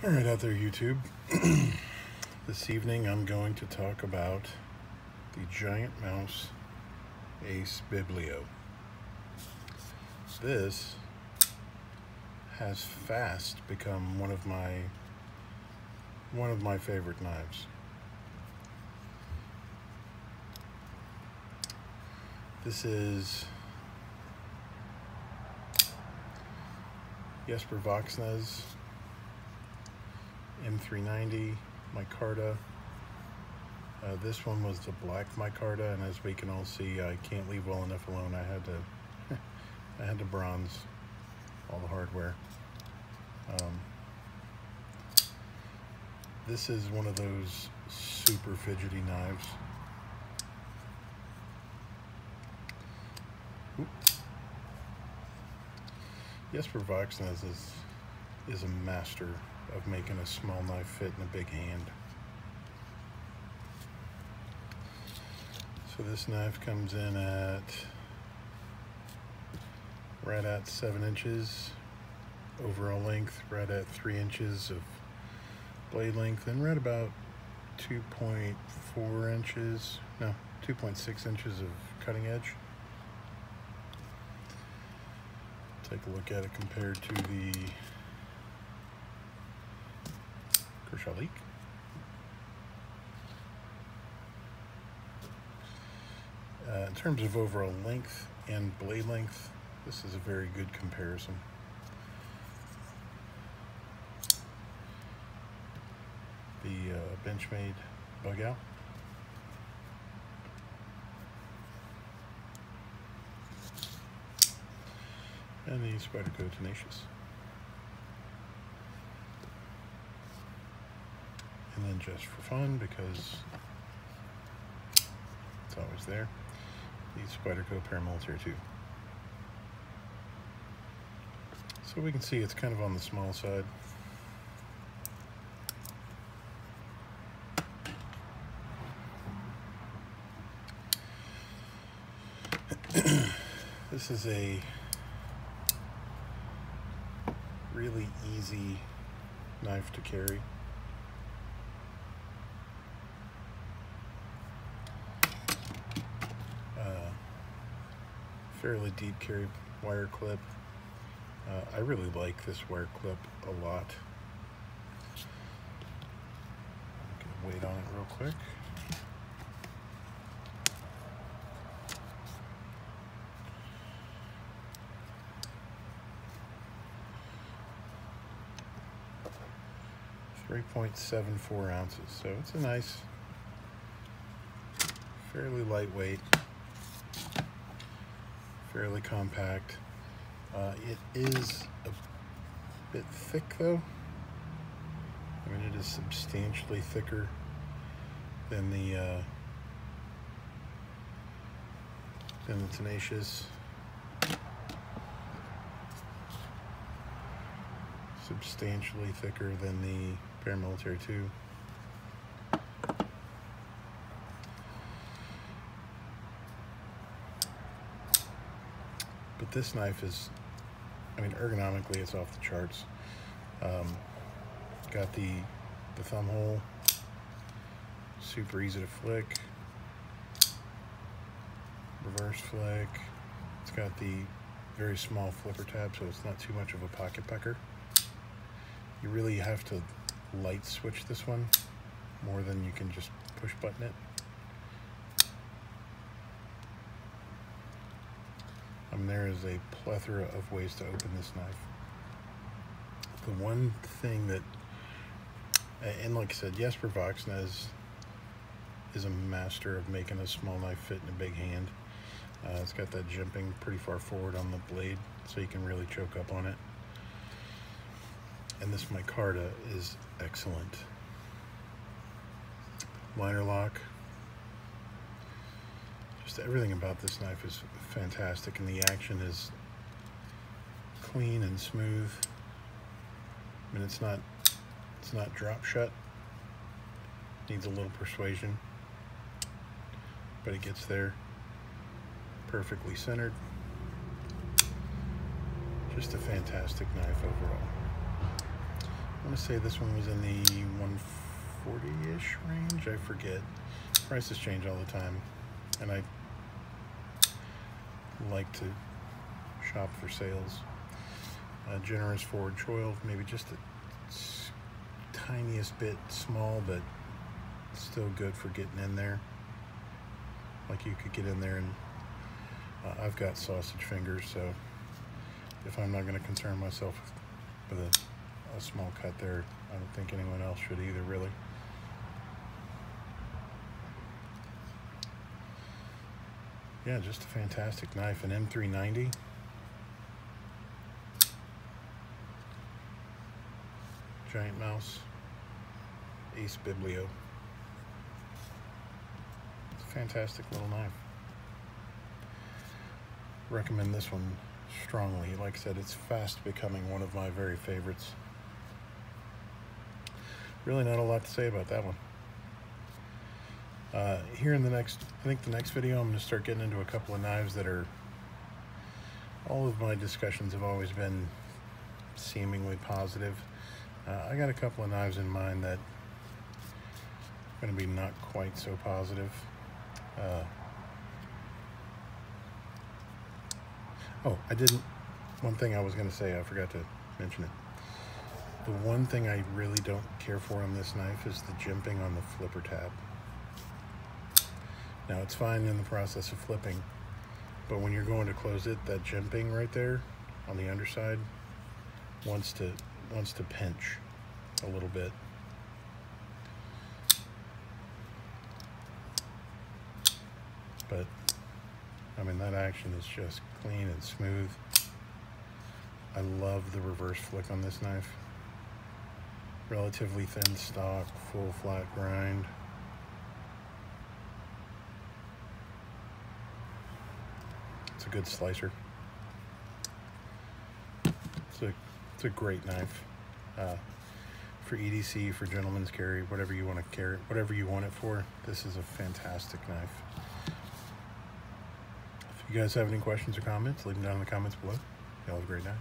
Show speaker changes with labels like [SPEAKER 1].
[SPEAKER 1] All right, out there, YouTube. This evening I'm going to talk about the giant mouse Ace Biblio. This has fast become one of my favorite knives. This is Jesper Voxna's M390 micarta. This one was the black micarta, and as we can all see, I can't leave well enough alone. I had to bronze all the hardware. This is one of those super fidgety knives. Jesper Voxna's is a master of making a small knife fit in a big hand. So this knife comes in at right at 7 inches overall length, right at 3 inches of blade length, and right about 2.6 inches of cutting edge. Take a look at it compared to the Leak. In terms of overall length and blade length, this is a very good comparison. The Benchmade Bug Out. And the Spyderco Tenacious. And then just for fun, because it's always there, the Spyderco Paramilitary 2. So we can see it's kind of on the small side. This is a really easy knife to carry. Fairly deep carry wire clip. I really like this wire clip a lot. Get weight on it real quick. .74 ounces, so it's a nice, fairly lightweight, fairly compact. It is a bit thick though. I mean, it is substantially thicker than the Tenacious. Substantially thicker than the Paramilitary 2. But this knife is, I mean, ergonomically it's off the charts. Got the thumb hole, super easy to flick, reverse flick. It's got the very small flipper tab, so it's not too much of a pocket pecker. You really have to light switch this one more than you can just push button it. There is a plethora of ways to open this knife. The one thing that, and like I said, Jesper Voxna is a master of making a small knife fit in a big hand. It's got that jimping pretty far forward on the blade, so you can really choke up on it. And this micarta is excellent. Liner lock. Just everything about this knife is fantastic, and the action is clean and smooth. I mean, it's not drop shut. Needs a little persuasion, but it gets there. Perfectly centered. Just a fantastic knife overall. want to say this one was in the 140-ish range. I forget. Prices change all the time, and I like to shop for sales. Generous forward choil, maybe just the tiniest bit small, but still good for getting in there. Like you could get in there, and I've got sausage fingers, so if I'm not going to concern myself with a small cut there, I don't think anyone else should either, really. Yeah, just a fantastic knife. An M390. Giant mouse. Ace Biblio. It's a fantastic little knife. Recommend this one strongly. Like I said, it's fast becoming one of my very favorites. Really not a lot to say about that one. Here in the next, I think the next video, I'm going to start getting into a couple of knives that are, all of my discussions have always been seemingly positive. I got a couple of knives in mind that are going to be not quite so positive. Oh, one thing I was going to say, I forgot to mention it. The one thing I really don't care for on this knife is the jimping on the flipper tab. Now, it's fine in the process of flipping, but when you're going to close it, that jimping right there on the underside wants to pinch a little bit. But I mean, that action is just clean and smooth. I love the reverse flick on this knife. Relatively thin stock, full flat grind. It's a good slicer. It's a great knife. For EDC, for gentleman's carry, whatever you want to carry, whatever you want it for, this is a fantastic knife. If you guys have any questions or comments, leave them down in the comments below. Y'all have a great night.